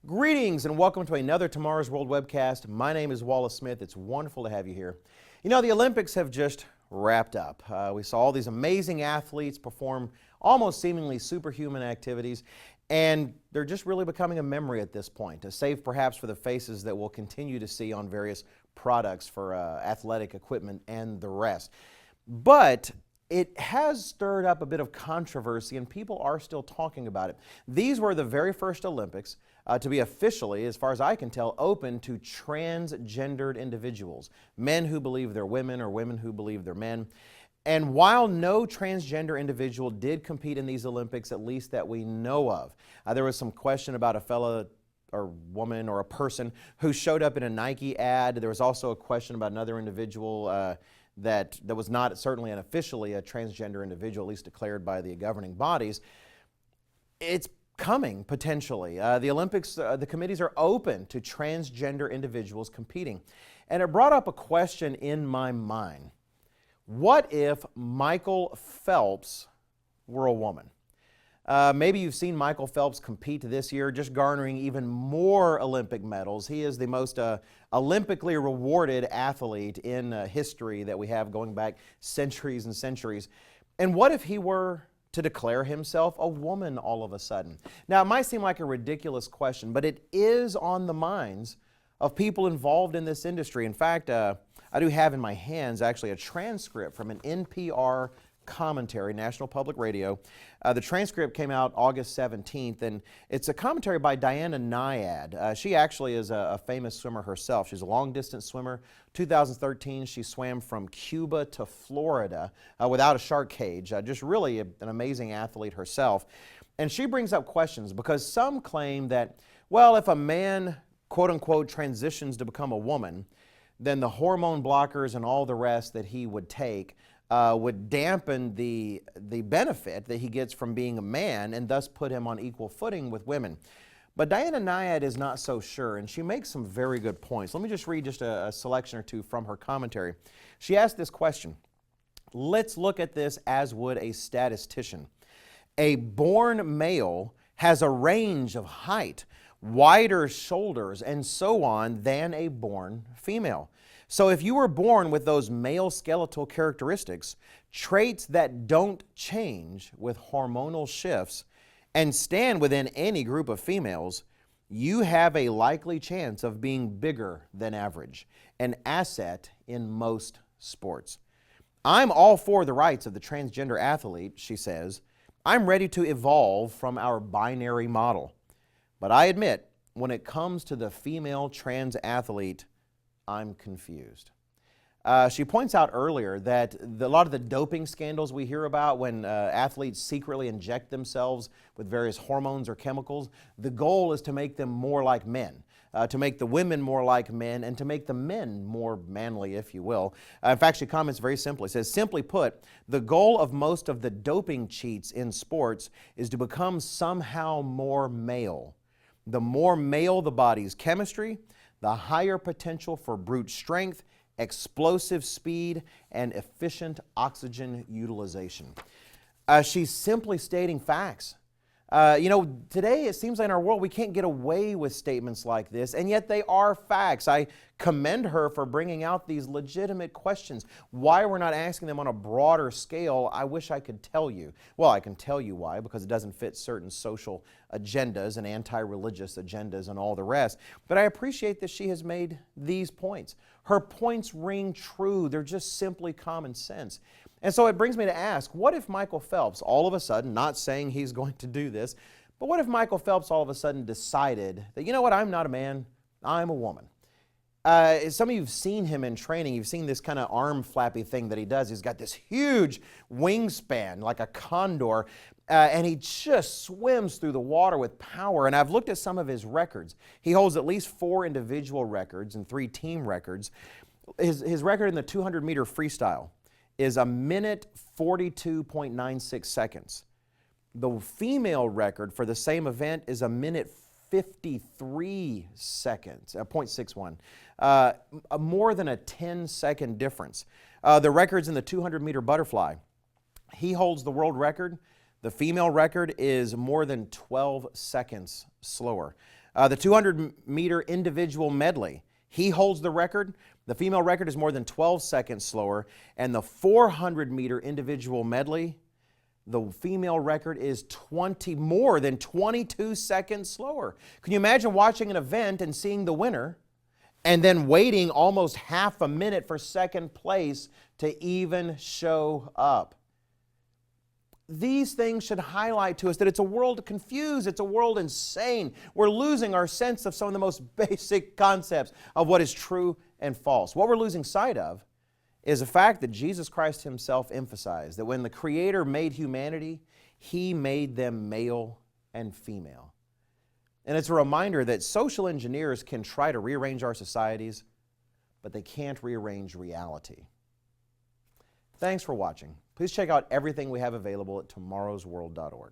Greetings and welcome to another Tomorrow's World webcast. My name is Wallace Smith. It's wonderful to have you here. You know, the Olympics have just wrapped up. We saw all these amazing athletes perform almost seemingly superhuman activities, and they're just really becoming a memory at this point, save perhaps for the faces that we'll continue to see on various products for athletic equipment and the rest. But it has stirred up a bit of controversy, and people are still talking about it. These were the very first Olympics to be officially, as far as I can tell, open to transgendered individuals, men who believe they're women or women who believe they're men. And while no transgender individual did compete in these Olympics, at least that we know of, there was some question about a fella or woman or a person who showed up in a Nike ad. There was also a question about another individual that was not certainly unofficially a transgender individual, at least declared by the governing bodies. It's coming, potentially. The Olympics, the committees are open to transgender individuals competing. And it brought up a question in my mind. What if Michael Phelps were a woman? Maybe you've seen Michael Phelps compete this year, just garnering even more Olympic medals. He is the most Olympically rewarded athlete in history that we have going back centuries and centuries. And what if he were to declare himself a woman all of a sudden? Now, it might seem like a ridiculous question, but it is on the minds of people involved in this industry. In fact, I do have in my hands actually a transcript from an NPR commentary, National Public Radio. The transcript came out August 17th, and it's a commentary by Diana Nyad. She actually is a famous swimmer herself. She's a long-distance swimmer. 2013, she swam from Cuba to Florida without a shark cage. Just really an amazing athlete herself. And she brings up questions because some claim that, well, if a man, quote-unquote, transitions to become a woman, then the hormone blockers and all the rest that he would take would dampen the benefit that he gets from being a man and thus put him on equal footing with women. But Diana Nyad is not so sure, and she makes some very good points. Let me just read just a selection or two from her commentary. She asked this question. Let's look at this as would a statistician. A born male has a range of height, wider shoulders, and so on than a born female. So if you were born with those male skeletal characteristics, traits that don't change with hormonal shifts, and stand within any group of females, you have a likely chance of being bigger than average, an asset in most sports. I'm all for the rights of the transgender athlete, she says. I'm ready to evolve from our binary model. But I admit, when it comes to the female trans athlete, I'm confused. She points out earlier that a lot of the doping scandals we hear about when athletes secretly inject themselves with various hormones or chemicals, the goal is to make them more like men, to make the women more like men, and to make the men more manly, if you will. In fact, she comments very simply. Says, simply put, the goal of most of the doping cheats in sports is to become somehow more male. The more male the body's chemistry, the higher potential for brute strength, explosive speed, and efficient oxygen utilization. She's simply stating facts. Today it seems like in our world we can't get away with statements like this, and yet they are facts. I commend her for bringing out these legitimate questions. Why we're not asking them on a broader scale, I wish I could tell you. Well, I can tell you why, because it doesn't fit certain social agendas and anti-religious agendas and all the rest. But I appreciate that she has made these points. Her points ring true. They're just simply common sense. And so it brings me to ask, what if Michael Phelps all of a sudden, not saying he's going to do this, but what if Michael Phelps all of a sudden decided that, you know what, I'm not a man, I'm a woman. Some of you have seen him in training. You've seen this kind of arm flappy thing that he does. He's got this huge wingspan like a condor, and he just swims through the water with power. And I've looked at some of his records. He holds at least 4 individual records and 3 team records. His record in the 200-meter freestyle is a minute 42.96 seconds. The female record for the same event is a minute 53 seconds, 0.61, more than a 10-second difference. The record's in the 200-meter butterfly. He holds the world record. The female record is more than 12 seconds slower. The 200-meter individual medley, he holds the record. The female record is more than 12 seconds slower. And the 400-meter individual medley, the female record is more than 22 seconds slower. Can you imagine watching an event and seeing the winner and then waiting almost half a minute for second place to even show up? These things should highlight to us that it's a world confused, it's a world insane. We're losing our sense of some of the most basic concepts of what is true and false. What we're losing sight of is the fact that Jesus Christ himself emphasized that when the Creator made humanity, he made them male and female. And it's a reminder that social engineers can try to rearrange our societies, but they can't rearrange reality. Thanks for watching. Please check out everything we have available at tomorrowsworld.org.